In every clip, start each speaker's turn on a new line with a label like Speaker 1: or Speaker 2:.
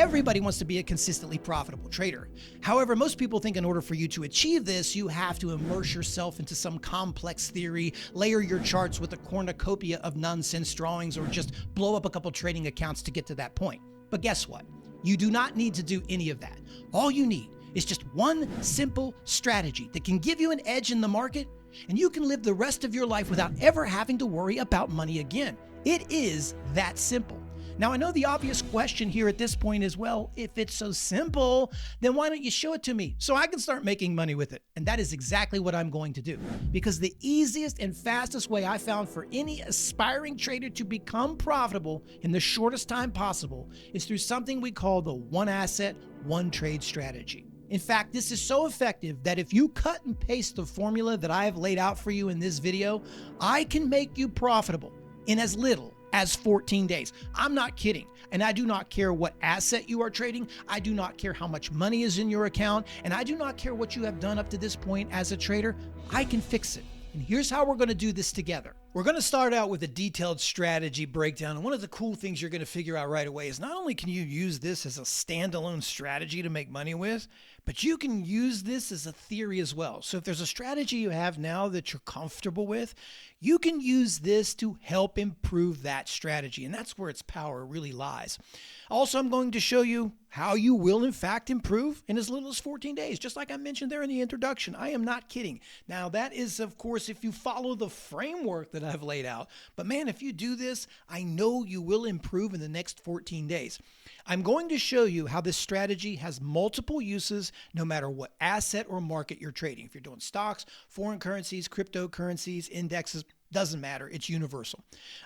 Speaker 1: Everybody wants to be a consistently profitable trader. However, most people think in order for you to achieve this, you have to immerse yourself into some complex theory, layer your charts with a cornucopia of nonsense drawings, or just blow up a couple trading accounts to get to that point. But guess what? You do not need to do any of that. All you need is just one simple strategy that can give you an edge in the market, and you can live the rest of your life without ever having to worry about money again. It is that simple. Now, I know the obvious question here at this point is, well, if it's so simple, then why don't you show it to me so I can start making money with it? And that is exactly what I'm going to do, because the easiest and fastest way I found for any aspiring trader to become profitable in the shortest time possible is through something we call the one asset, one trade strategy. In fact, this is so effective that if you cut and paste the formula that I have laid out for you in this video, I can make you profitable in as little as 14 days. I'm not kidding. And I do not care what asset you are trading. I do not care how much money is in your account. And I do not care what you have done up to this point as a trader. I can fix it. And here's how we're going to do this together. We're going to start out with a detailed strategy breakdown. And one of the cool things you're going to figure out right away is not only can you use this as a standalone strategy to make money with, but you can use this as a theory as well. So if there's a strategy you have now that you're comfortable with, you can use this to help improve that strategy. And that's where its power really lies. Also, I'm going to show you how you will in fact improve in as little as 14 days, just like I mentioned there in the introduction. I am not kidding. Now, that is, of course, if you follow the framework that I've laid out. But man, if you do this, I know you will improve in the next 14 days. I'm going to show you how this strategy has multiple uses no matter what asset or market you're trading. If you're doing stocks, foreign currencies, cryptocurrencies, indexes, doesn't matter. It's universal.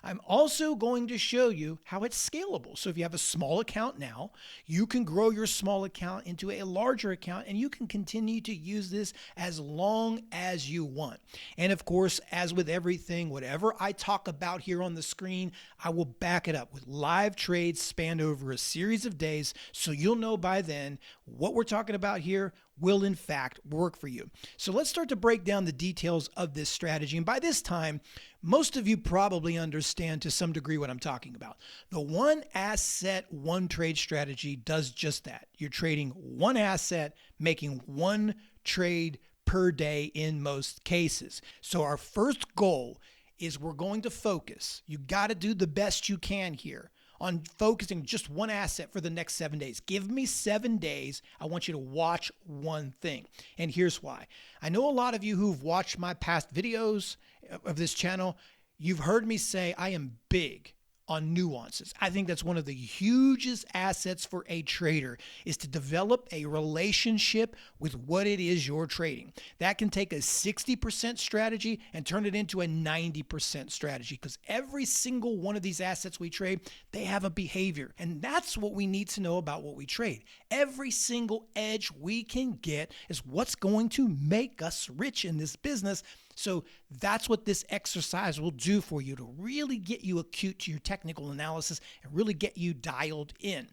Speaker 1: I'm also going to show you how it's scalable. So if you have a small account now, you can grow your small account into a larger account, and you can continue to use this as long as you want. And of course, as with everything, whatever I talk about here on the screen, I will back it up with live trades spanned over a series of days, so you'll know by then what we're talking about here will in fact work for you. So let's start to break down the details of this strategy. And by this time, most of you probably understand to some degree what I'm talking about. The one asset, one trade strategy does just that. You're trading one asset, making one trade per day in most cases. So our first goal is we're going to focus. You got to do the best you can here on focusing just one asset for the next 7 days. Give me 7 days. I want you to watch one thing. And here's why. I know a lot of you who've watched my past videos of this channel, you've heard me say I am big on nuances. I think that's one of the hugest assets for a trader, is to develop a relationship with what it is you're trading. That can take a 60% strategy and turn it into a 90% strategy, because every single one of these assets we trade, they have a behavior. And that's what we need to know about what we trade. Every single edge we can get is what's going to make us rich in this business. So that's what this exercise will do for you, to really get you acute to your technical analysis and really get you dialed in.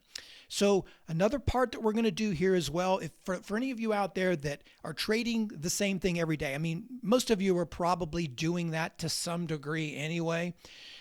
Speaker 1: So another part that we're going to do here as well, if for any of you out there that are trading the same thing every day, I mean, most of you are probably doing that to some degree anyway.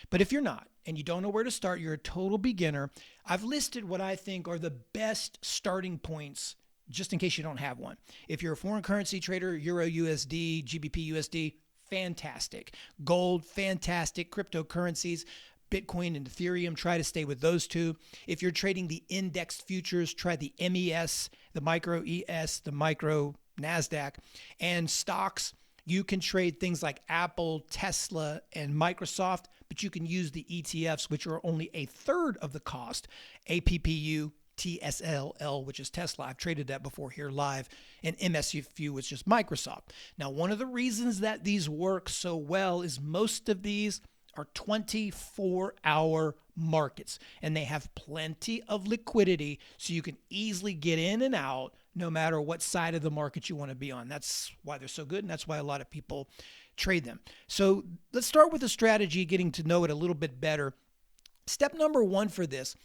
Speaker 1: But if you're not, and you don't know where to start, you're a total beginner, I've listed what I think are the best starting points just in case you don't have one. If you're a foreign currency trader, Euro USD, GBP USD, fantastic. Gold, fantastic. Cryptocurrencies, Bitcoin and Ethereum, try to stay with those two. If you're trading the indexed futures, try the MES, the micro ES, the micro NASDAQ. And stocks, you can trade things like Apple, Tesla, and Microsoft, but you can use the ETFs, which are only a third of the cost. APPU, TSLL, which is Tesla. I've traded that before here live. And MSFU, which is Microsoft. Now, one of the reasons that these work so well is most of these are 24-hour markets, and they have plenty of liquidity, so you can easily get in and out no matter what side of the market you want to be on. That's why they're so good, and that's why a lot of people trade them. So let's start with the strategy, getting to know it a little bit better. Step number one for this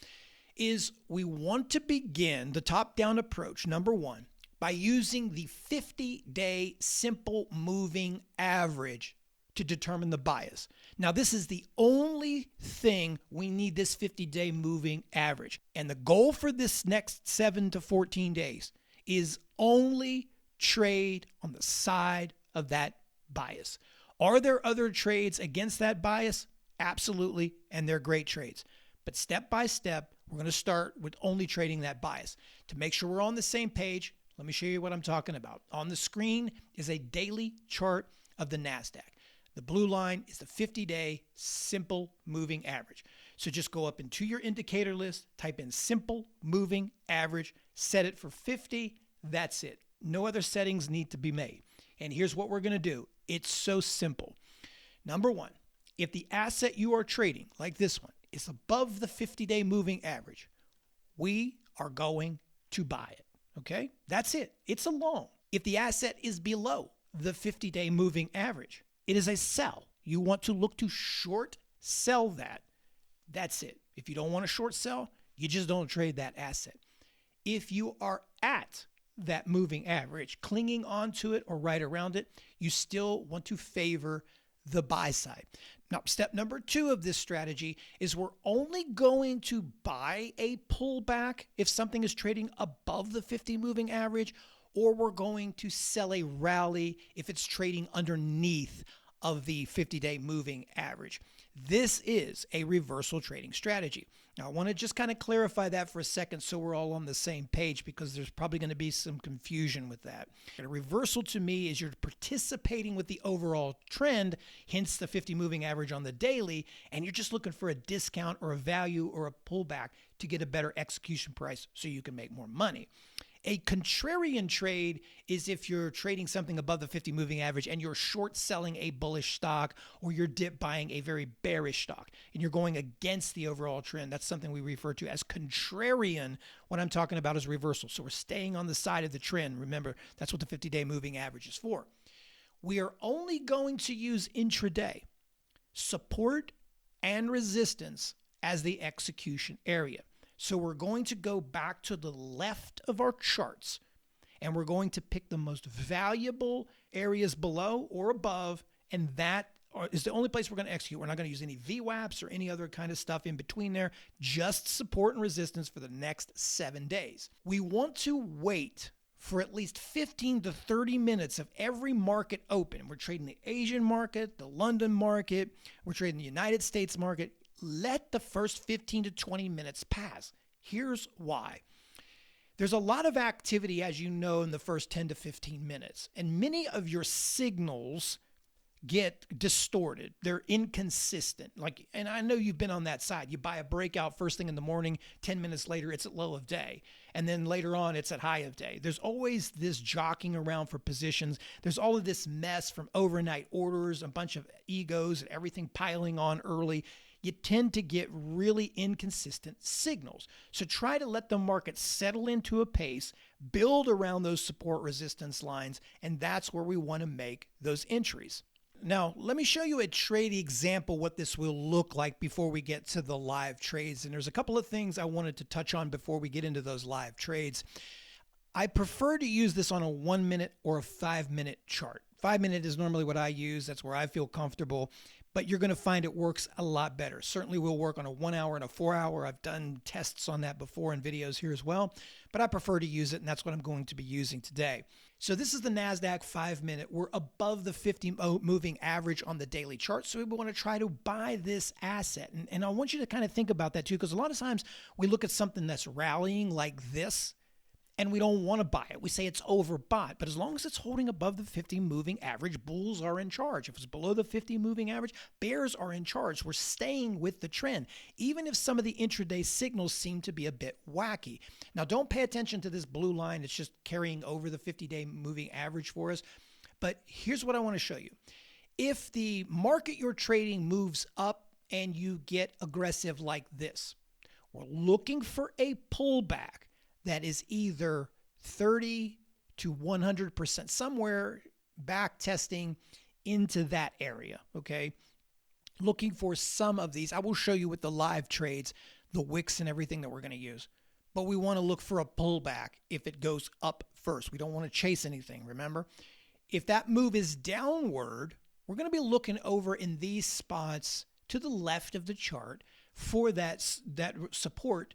Speaker 1: is we want to begin the top-down approach, number one, by using the 50-day simple moving average to determine the bias. Now, this is the only thing we need this 50-day moving average. And the goal for this next 7 to 14 days is only trade on the side of that bias. Are there other trades against that bias? Absolutely, and they're great trades. But step by step, we're going to start with only trading that bias. To make sure we're on the same page, let me show you what I'm talking about. On the screen is a daily chart of the NASDAQ. The blue line is the 50-day simple moving average. So just go up into your indicator list, type in simple moving average, set it for 50. That's it. No other settings need to be made. And here's what we're going to do. It's so simple. Number one, if the asset you are trading, like this one, is above the 50-day moving average, we are going to buy it. Okay? That's it. It's a long. If the asset is below the 50-day moving average, it is a sell. You want to look to short sell that. That's it. If you don't want to short sell, you just don't trade that asset. If you are at that moving average, clinging onto it or right around it, you still want to favor the buy side. Now, step number 2 of this strategy is we're only going to buy a pullback if something is trading above the 50 moving average, or we're going to sell a rally if it's trading underneath of the 50-day moving average. This is a reversal trading strategy. Now, I want to just kind of clarify that for a second so we're all on the same page, because there's probably going to be some confusion with that. A reversal to me is you're participating with the overall trend, hence the 50 moving average on the daily, and you're just looking for a discount or a value or a pullback to get a better execution price so you can make more money. A contrarian trade is if you're trading something above the 50 moving average and you're short selling a bullish stock, or you're dip buying a very bearish stock and you're going against the overall trend. That's something we refer to as contrarian. What I'm talking about is reversal. So we're staying on the side of the trend. Remember, that's what the 50-day moving average is for. We are only going to use intraday support and resistance as the execution area. So we're going to go back to the left of our charts, and we're going to pick the most valuable areas below or above, and that is the only place we're going to execute. We're not going to use any VWAPs or any other kind of stuff in between there, just support and resistance for the next 7 days. We want to wait for at least 15 to 30 minutes of every market open. We're trading the Asian market, the London market, we're trading the United States market. Let the first 15 to 20 minutes pass. Here's why. There's a lot of activity, as you know, in the first 10 to 15 minutes, and many of your signals get distorted. They're inconsistent. And I know you've been on that side. You buy a breakout first thing in the morning, 10 minutes later, it's at low of day. And then later on, it's at high of day. There's always this jockeying around for positions. There's all of this mess from overnight orders, a bunch of egos and everything piling on early. You tend to get really inconsistent signals. So try to let the market settle into a pace, build around those support resistance lines, and that's where we want to make those entries. Now, let me show you a trade example, what this will look like before we get to the live trades. And there's a couple of things I wanted to touch on before we get into those live trades. I prefer to use this on a 1 minute or a 5 minute chart. 5 minute is normally what I use. That's where I feel comfortable. But you're going to find it works a lot better. Certainly will work on a 1 hour and a 4 hour. I've done tests on that before in videos here as well, but I prefer to use it, and that's what I'm going to be using today. So this is the NASDAQ 5 minute. We're above the 50 moving average on the daily chart, so we want to try to buy this asset. And I want you to kind of think about that too, because a lot of times we look at something that's rallying like this, and we don't want to buy it. We say it's overbought, but as long as it's holding above the 50 moving average, bulls are in charge. If it's below the 50 moving average, bears are in charge. We're staying with the trend, even if some of the intraday signals seem to be a bit wacky. Now, don't pay attention to this blue line. It's just carrying over the 50-day moving average for us. But here's what I want to show you. If the market you're trading moves up and you get aggressive like this, we're looking for a pullback that is either 30 to 100%, somewhere back testing into that area, okay? Looking for some of these. I will show you with the live trades, the wicks and everything that we're going to use. But we want to look for a pullback if it goes up first. We don't want to chase anything, remember? If that move is downward, we're going to be looking over in these spots to the left of the chart for that support,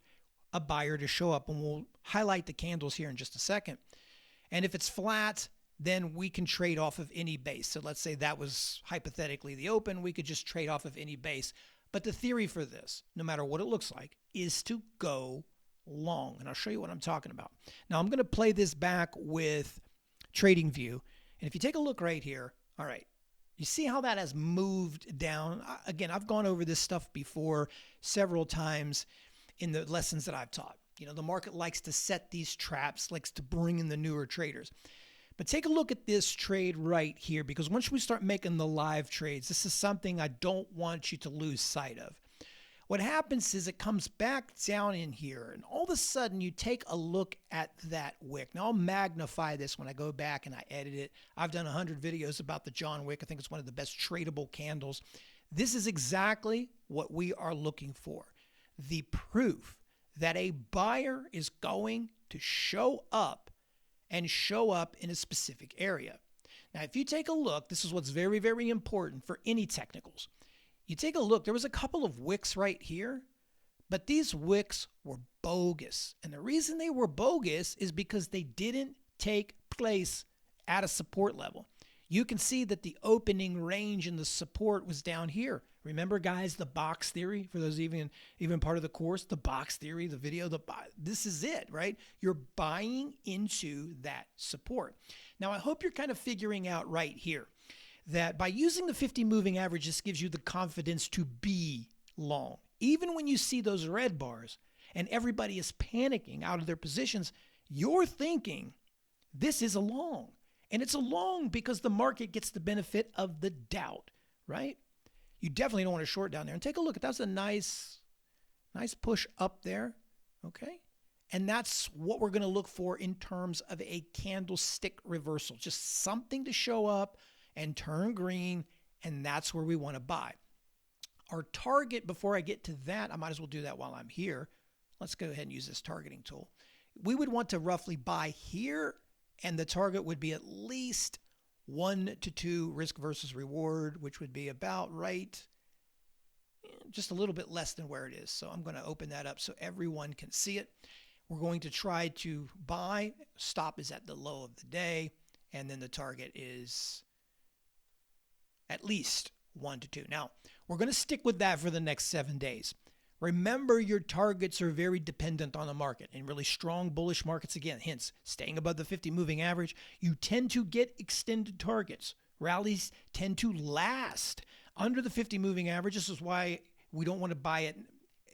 Speaker 1: a buyer to show up. And we'll highlight the candles here in just a second. And if it's flat, then we can trade off of any base. So let's say that was hypothetically the open. We could just trade off of any base. But the theory for this, no matter what it looks like, is to go long. And I'll show you what I'm talking about. Now I'm going to play this back with TradingView. And if you take a look right here, all right, you see how that has moved down? Again, I've gone over this stuff before several times in the lessons that I've taught. You know, the market likes to set these traps, likes to bring in the newer traders. But take a look at this trade right here, because once we start making the live trades, this is something I don't want you to lose sight of. What happens is it comes back down in here, and all of a sudden you take a look at that wick. Now I'll magnify this when I go back and I edit it. I've done 100 videos about the John Wick. I think it's one of the best tradable candles. This is exactly what we are looking for. The proof that a buyer is going to show up and show up in a specific area. Now, if you take a look, this is what's very, very important for any technicals. You take a look, there was a couple of wicks right here, but these wicks were bogus. And the reason they were bogus is because they didn't take place at a support level. You can see that the opening range and the support was down here. Remember, guys, the box theory, for those even part of the course, the box theory, the video, this is it, right? You're buying into that support. Now, I hope you're kind of figuring out right here that by using the 50 moving average, this gives you the confidence to be long. Even when you see those red bars and everybody is panicking out of their positions, you're thinking this is a long. And it's a long because the market gets the benefit of the doubt, right? You definitely don't want to short down there. And take a look. That's a nice push up there, okay? And that's what we're going to look for in terms of a candlestick reversal. Just something to show up and turn green, and that's where we want to buy. Our target, before I get to that, I might as well do that while I'm here. Let's go ahead and use this targeting tool. We would want to roughly buy here, and the target would be at least 1 to 2 risk versus reward, which would be about right, just a little bit less than where it is. So I'm going to open that up so everyone can see it. We're going to try to buy. Stop is at the low of the day, and then the target is at least 1 to 2. Now, we're going to stick with that for the next 7 days. Remember, your targets are very dependent on the market. In really strong bullish markets, again, hence staying above the 50 moving average, you tend to get extended targets. Rallies tend to last under the 50 moving average. This is why we don't want to buy it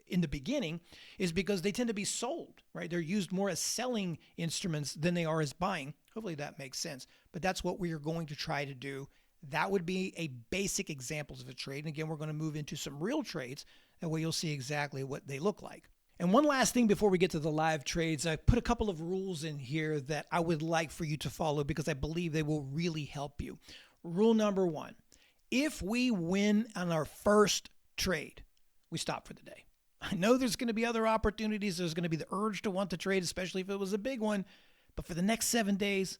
Speaker 1: in the beginning, is because they tend to be sold, right? They're used more as selling instruments than they are as buying. Hopefully that makes sense. But that's what we are going to try to do. That would be a basic examples of a trade. And again, we're going to move into some real trades. That way you'll see exactly what they look like. And one last thing before we get to the live trades, I put a couple of rules in here that I would like for you to follow because I believe they will really help you. Rule number 1, if we win on our first trade, we stop for the day. I know there's going to be other opportunities. There's going to be the urge to want to trade, especially if it was a big one. But for the next 7 days,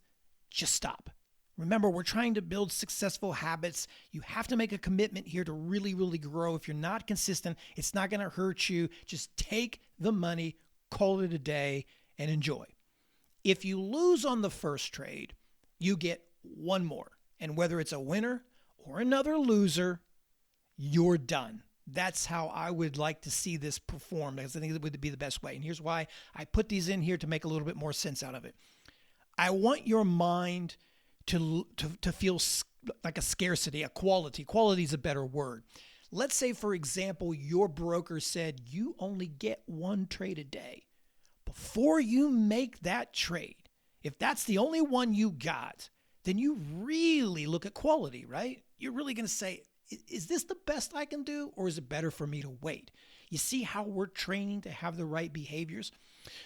Speaker 1: just stop. Remember, we're trying to build successful habits. You have to make a commitment here to really, really grow. If you're not consistent, it's not going to hurt you. Just take the money, call it a day, and enjoy. If you lose on the first trade, you get one more. And whether it's a winner or another loser, you're done. That's how I would like to see this perform, because I think it would be the best way. And here's why I put these in here to make a little bit more sense out of it. I want your mind to feel like a scarcity, a quality. Quality is a better word. Let's say, for example, your broker said you only get 1 trade a day. Before you make that trade, if that's the only one you got, then you really look at quality, right? You're really going to say, is this the best I can do, or is it better for me to wait? You see how we're training to have the right behaviors?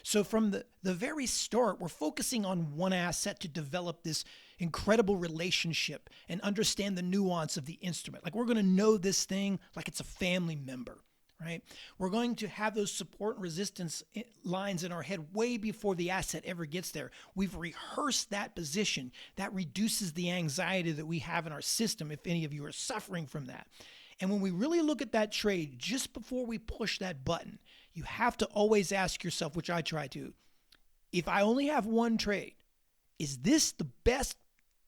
Speaker 1: So from the very start, we're focusing on one asset to develop this incredible relationship and understand the nuance of the instrument. Like, we're going to know this thing like it's a family member, right? We're going to have those support and resistance lines in our head way before the asset ever gets there. We've rehearsed that position. That reduces the anxiety that we have in our system if any of you are suffering from that. And when we really look at that trade, just before we push that button, you have to always ask yourself, which I try to, if I only have one trade, is this the best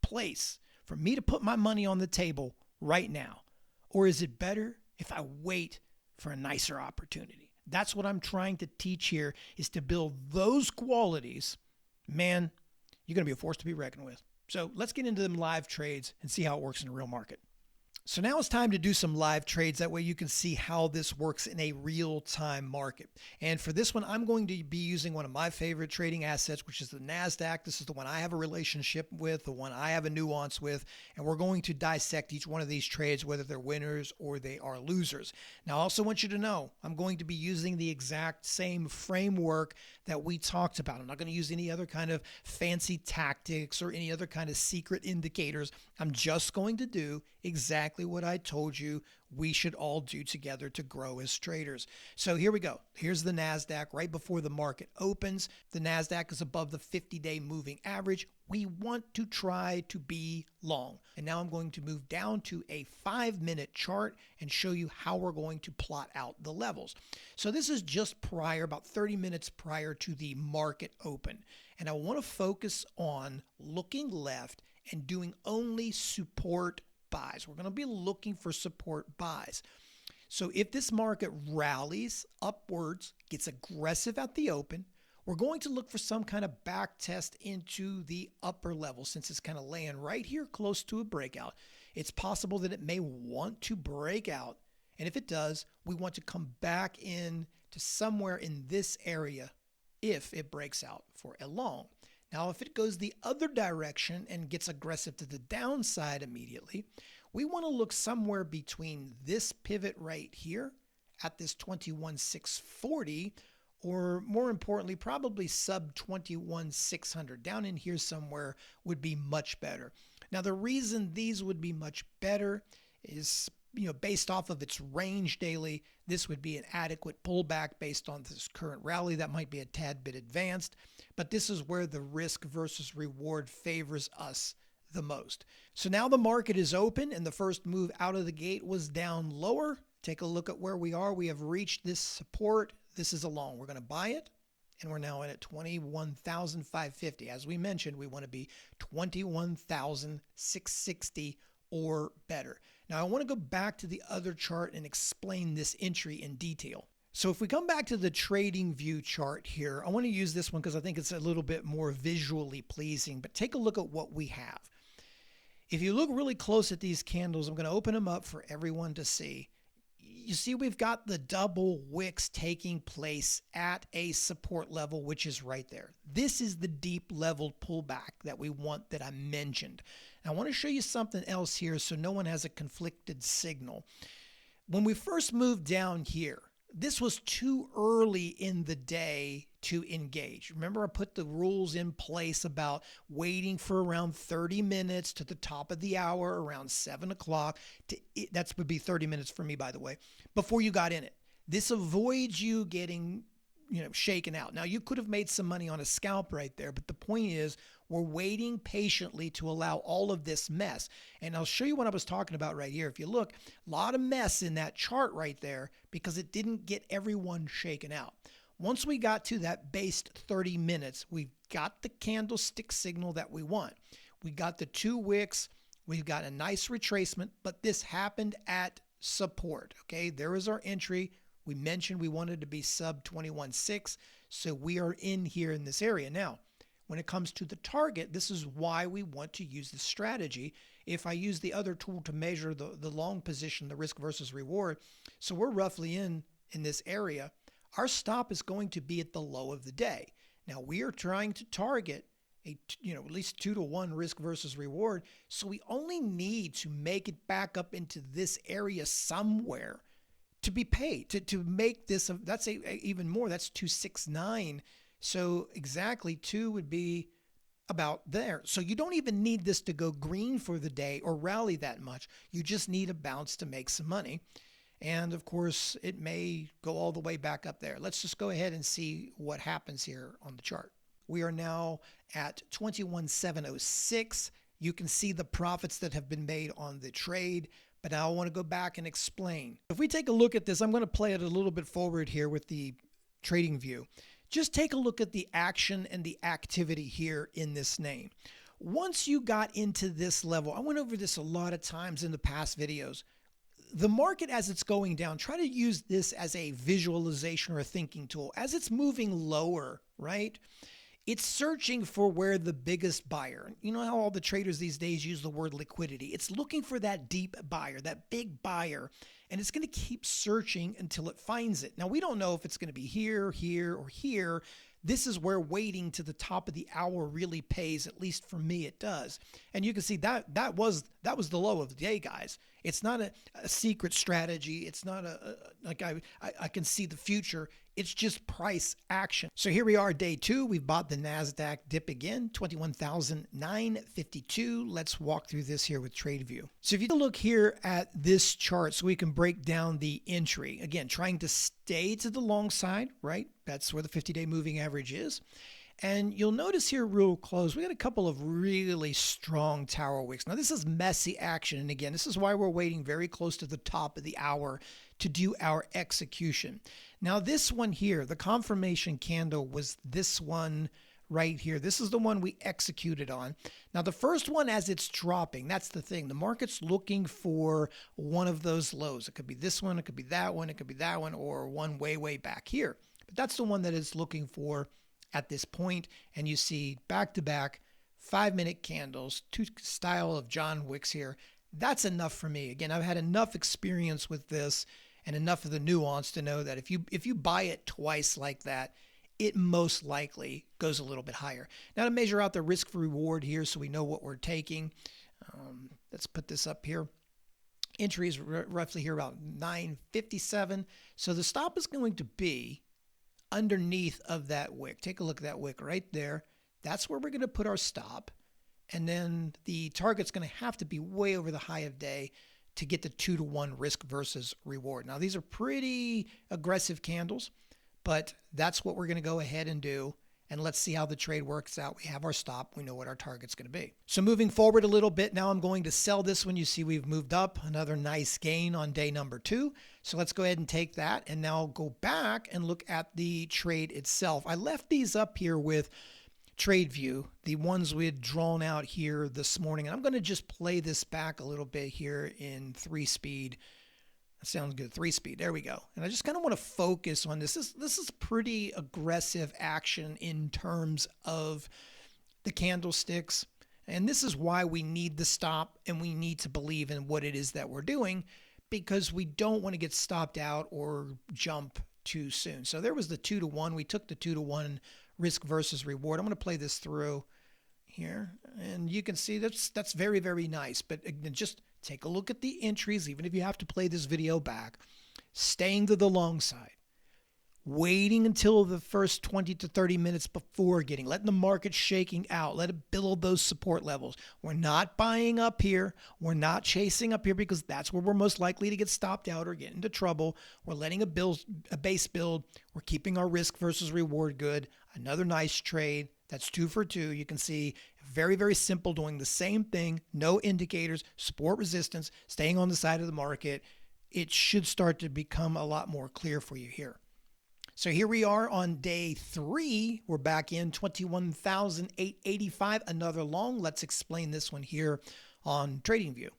Speaker 1: place for me to put my money on the table right now? Or is it better if I wait for a nicer opportunity? That's what I'm trying to teach here, is to build those qualities. Man, you're going to be a force to be reckoned with. So let's get into them live trades and see how it works in a real market. So now it's time to do some live trades. That way you can see how this works in a real-time market. And for this one, I'm going to be using one of my favorite trading assets, which is the NASDAQ. This is the one I have a relationship with, the one I have a nuance with, and we're going to dissect each one of these trades, whether they're winners or they are losers. Now, I also want you to know I'm going to be using the exact same framework that we talked about. I'm not going to use any other kind of fancy tactics or any other kind of secret indicators. I'm just going to do exactly what I told you we should all do together to grow as traders. So here we go. Here's the NASDAQ right before the market opens. The NASDAQ is above the 50-day moving average. We want to try to be long. And now I'm going to move down to a 5-minute chart and show you how we're going to plot out the levels. So this is just prior, about 30 minutes prior to the market open. And I want to focus on looking left and doing only support buys. We're going to be looking for support buys. So if this market rallies upwards, gets aggressive at the open, we're going to look for some kind of back test into the upper level, since it's kind of laying right here close to a breakout. It's possible that it may want to break out. And if it does, we want to come back in to somewhere in this area if it breaks out for a long. Now, if it goes the other direction and gets aggressive to the downside immediately, we want to look somewhere between this pivot right here at this 21,640, or more importantly, probably sub 21,600. Down in here somewhere would be much better. Now, the reason these would be much better is, based off of its range daily, this would be an adequate pullback based on this current rally. That might be a tad bit advanced, but this is where the risk versus reward favors us the most. So now the market is open and the first move out of the gate was down lower. Take a look at where we are. We have reached this support. This is a long. We're going to buy it, and we're now in at 21,550. As we mentioned, we want to be 21,660 or better. Now, I want to go back to the other chart and explain this entry in detail. So if we come back to the trading view chart here, I want to use this one because I think it's a little bit more visually pleasing, but take a look at what we have. If you look really close at these candles, I'm going to open them up for everyone to see. You see we've got the double wicks taking place at a support level, which is right there. This is the deep level pullback that we want, that I mentioned. Now, I want to show you something else here so no one has a conflicted signal. When we first moved down here, this was too early in the day to engage. Remember, I put the rules in place about waiting for around 30 minutes to the top of the hour, around 7 o'clock. That would be 30 minutes for me, by the way, before you got in it. This avoids you getting shaken out. Now, you could have made some money on a scalp right there, but the point is we're waiting patiently to allow all of this mess. And I'll show you what I was talking about right here. If you look, a lot of mess in that chart right there because it didn't get everyone shaken out. Once we got to that based 30 minutes, we've got the candlestick signal that we want. We got the 2 wicks. We've got a nice retracement, but this happened at support. Okay, there is our entry. We mentioned we wanted to be sub 21.6, so we are in here in this area. Now, when it comes to the target, this is why we want to use this strategy. If I use the other tool to measure the long position, the risk versus reward, so we're roughly in this area, our stop is going to be at the low of the day. Now, we are trying to target at least 2-to-1 risk versus reward, so we only need to make it back up into this area somewhere to be paid, to make this, that's even more, that's 269. So exactly 2 would be about there. So you don't even need this to go green for the day or rally that much. You just need a bounce to make some money. And of course, it may go all the way back up there. Let's just go ahead and see what happens here on the chart. We are now at 21,706. You can see the profits that have been made on the trade, but now I want to go back and explain. If we take a look at this, I'm going to play it a little bit forward here with the trading view. Just take a look at the action and the activity here in this name. Once you got into this level, I went over this a lot of times in the past videos. The market, as it's going down, try to use this as a visualization or a thinking tool. As it's moving lower, right? It's searching for where the biggest buyer, you know how all the traders these days use the word liquidity. It's looking for that deep buyer, that big buyer, and it's going to keep searching until it finds it. Now, we don't know if it's going to be here, here, or here. This is where waiting to the top of the hour really pays. At least for me, it does. And you can see that was the low of the day, guys. It's not a secret strategy. It's not like I can see the future. It's just price action. So here we are, day 2. We've bought the NASDAQ dip again, 21,952. Let's walk through this here with TradeView. So if you look here at this chart, so we can break down the entry. Again, trying to stay to the long side, right? That's where the 50-day moving average is. And you'll notice here real close, we got a couple of really strong tower wicks. Now, this is messy action. And again, this is why we're waiting very close to the top of the hour to do our execution. Now, this one here, the confirmation candle was this one right here. This is the one we executed on. Now, the first one, as it's dropping, that's the thing. The market's looking for one of those lows. It could be this one, it could be that one, it could be that one, or one way, way back here. But that's the one that it's looking for at this point. And you see back-to-back 5-minute candles, 2 style of John Wicks here. That's enough for me. Again, I've had enough experience with this and enough of the nuance to know that if you buy it twice like that, it most likely goes a little bit higher. Now, to measure out the risk for reward here so we know what we're taking, let's put this up here. Entry is roughly here about 957. So the stop is going to be underneath of that wick. Take a look at that wick right there. That's where we're going to put our stop. And then the target's going to have to be way over the high of day to get the 2-to-1 risk versus reward. Now, these are pretty aggressive candles, but that's what we're going to go ahead and do. And let's see how the trade works out. We have our stop. We know what our target's going to be. So moving forward a little bit, now I'm going to sell this one. You see we've moved up, another nice gain on day number 2. So let's go ahead and take that. And now I'll go back and look at the trade itself. I left these up here with TradeView, the ones we had drawn out here this morning. And I'm going to just play this back a little bit here in 3-speed. That sounds good. 3-speed. There we go. And I just kind of want to focus on this. This is pretty aggressive action in terms of the candlesticks. And this is why we need the stop and we need to believe in what it is that we're doing, because we don't want to get stopped out or jump too soon. So there was the 2-to-1. We took the 2-to-1 risk versus reward. I'm going to play this through here. And you can see that's very, very nice. But again, just take a look at the entries, even if you have to play this video back. Staying to the long side. Waiting until the first 20 to 30 minutes before letting the market shaking out. Let it build those support levels. We're not buying up here. We're not chasing up here because that's where we're most likely to get stopped out or get into trouble. We're letting a base build. We're keeping our risk versus reward good. Another nice trade. That's 2 for 2. You can see very, very simple, doing the same thing. No indicators, support, resistance, staying on the side of the market. It should start to become a lot more clear for you here. So here we are on day 3. We're back in 21,885, another long. Let's explain this one here on TradingView.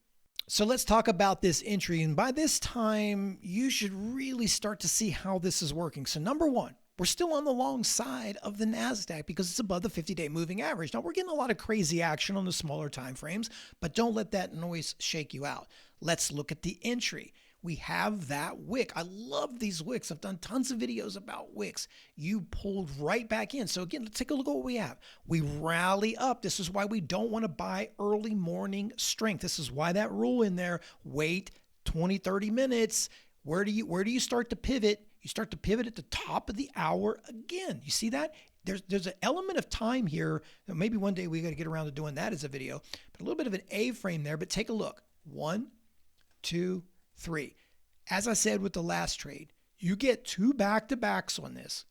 Speaker 1: So let's talk about this entry. And by this time, you should really start to see how this is working. So number 1, we're still on the long side of the NASDAQ because it's above the 50-day moving average. Now, we're getting a lot of crazy action on the smaller time frames, but don't let that noise shake you out. Let's look at the entry. We have that wick. I love these wicks. I've done tons of videos about wicks. You pulled right back in. So again, let's take a look at what we have. We rally up. This is why we don't want to buy early morning strength. This is why that rule in there, wait 20, 30 minutes. Where do you start to pivot? You start to pivot at the top of the hour again. You see that? There's an element of time here. Maybe one day we got to get around to doing that as a video, but a little bit of an A-frame there, but take a look. 1, 2, 3. As I said with the last trade, you get 2 back-to-backs on this,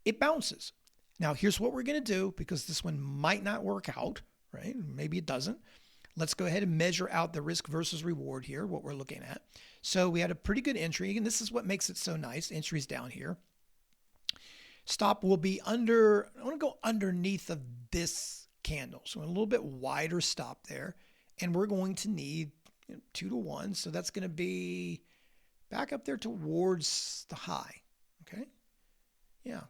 Speaker 1: it bounces. Now, here's what we're going to do, because this one might not work out, right? Maybe it doesn't. Let's go ahead and measure out the risk versus reward here, what we're looking at. So we had a pretty good entry, and this is what makes it so nice. Entry's down here. Stop will be under, I want to go underneath of this candle. So a little bit wider stop there. And we're going to need 2 to 1. So that's going to be back up there towards the high. Okay. Yeah.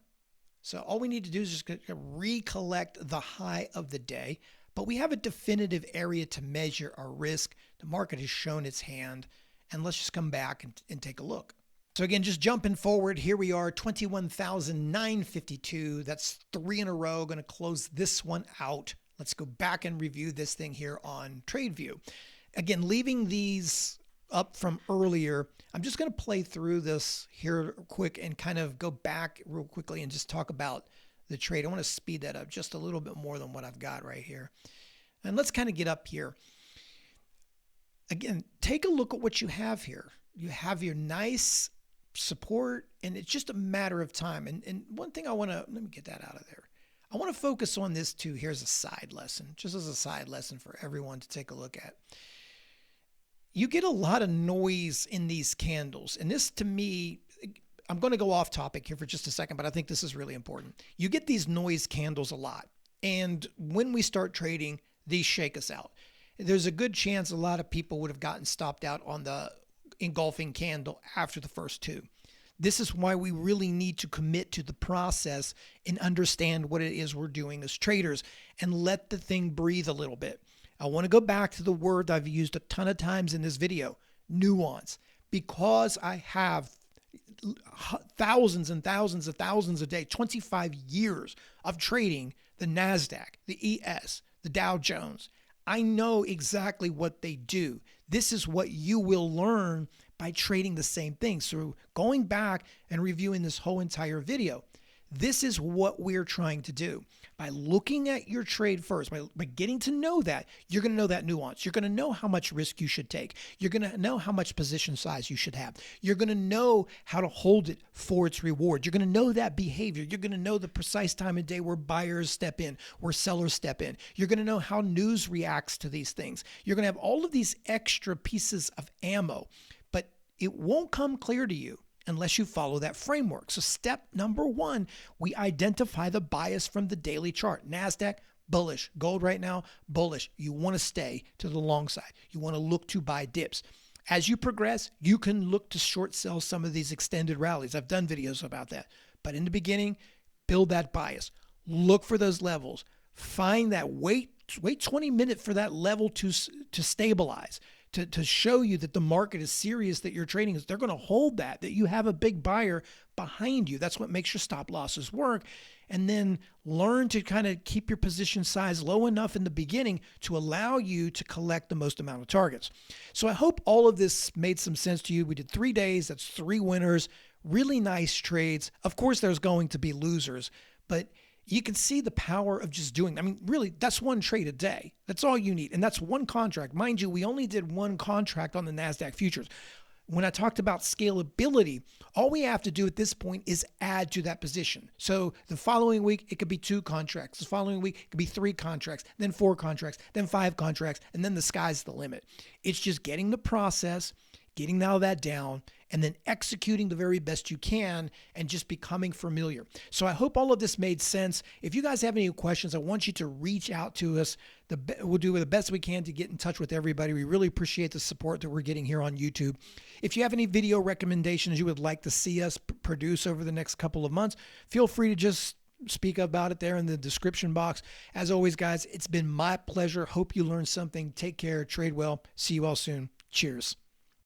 Speaker 1: So all we need to do is just recollect the high of the day, but we have a definitive area to measure our risk. The market has shown its hand, and let's just come back and take a look. So again, just jumping forward, here we are, 21,952. That's 3 in a row. Going to close this one out. Let's go back and review this thing here on TradeView. Again, leaving these up from earlier, I'm just going to play through this here quick and kind of go back real quickly and just talk about the trade. I want to speed that up just a little bit more than what I've got right here. And let's kind of get up here. Again, take a look at what you have here. You have your nice support, and it's just a matter of time. And one thing I want to, let me get that out of there. I want to focus on this too. Here's a side lesson, just as a side lesson for everyone to take a look at. You get a lot of noise in these candles. And this, to me, I'm going to go off topic here for just a second, but I think this is really important. You get these noise candles a lot. And when we start trading, these shake us out. There's a good chance a lot of people would have gotten stopped out on the engulfing candle after the first 2. This is why we really need to commit to the process and understand what it is we're doing as traders and let the thing breathe a little bit. I want to go back to the word I've used a ton of times in this video, nuance, because I have thousands and thousands of thousands a day, 25 years of trading the NASDAQ, the ES, the Dow Jones. I know exactly what they do. This is what you will learn by trading the same thing. So going back and reviewing this whole entire video, this is what we're trying to do. By looking at your trade first, by getting to know that, you're going to know that nuance. You're going to know how much risk you should take. You're going to know how much position size you should have. You're going to know how to hold it for its reward. You're going to know that behavior. You're going to know the precise time of day where buyers step in, where sellers step in. You're going to know how news reacts to these things. You're going to have all of these extra pieces of ammo, but it won't come clear to you unless you follow that framework. So step number 1, we identify the bias from the daily chart. NASDAQ, bullish. Gold right now, bullish. You want to stay to the long side. You want to look to buy dips. As you progress, you can look to short sell some of these extended rallies. I've done videos about that. But in the beginning, build that bias. Look for those levels. Find that, wait 20 minutes for that level to stabilize. To show you that the market is serious, that you're trading, they're going to hold that you have a big buyer behind you. That's what makes your stop losses work. And then learn to kind of keep your position size low enough in the beginning to allow you to collect the most amount of targets. So I hope all of this made some sense to you. We did 3 days. That's 3 winners, really nice trades. Of course, there's going to be losers, but you can see the power of just doing, I mean, really, that's 1 trade a day. That's all you need. And that's 1 contract. Mind you, we only did 1 contract on the NASDAQ futures. When I talked about scalability, all we have to do at this point is add to that position. So the following week, it could be 2 contracts. The following week, it could be 3 contracts, then 4 contracts, then 5 contracts, and then the sky's the limit. It's just getting the process, getting all that down, and then executing the very best you can and just becoming familiar. So I hope all of this made sense. If you guys have any questions, I want you to reach out to us. We'll do the best we can to get in touch with everybody. We really appreciate the support that we're getting here on YouTube. If you have any video recommendations you would like to see us produce over the next couple of months, feel free to just speak about it there in the description box. As always, guys, it's been my pleasure. Hope you learned something. Take care. Trade well. See you all soon. Cheers.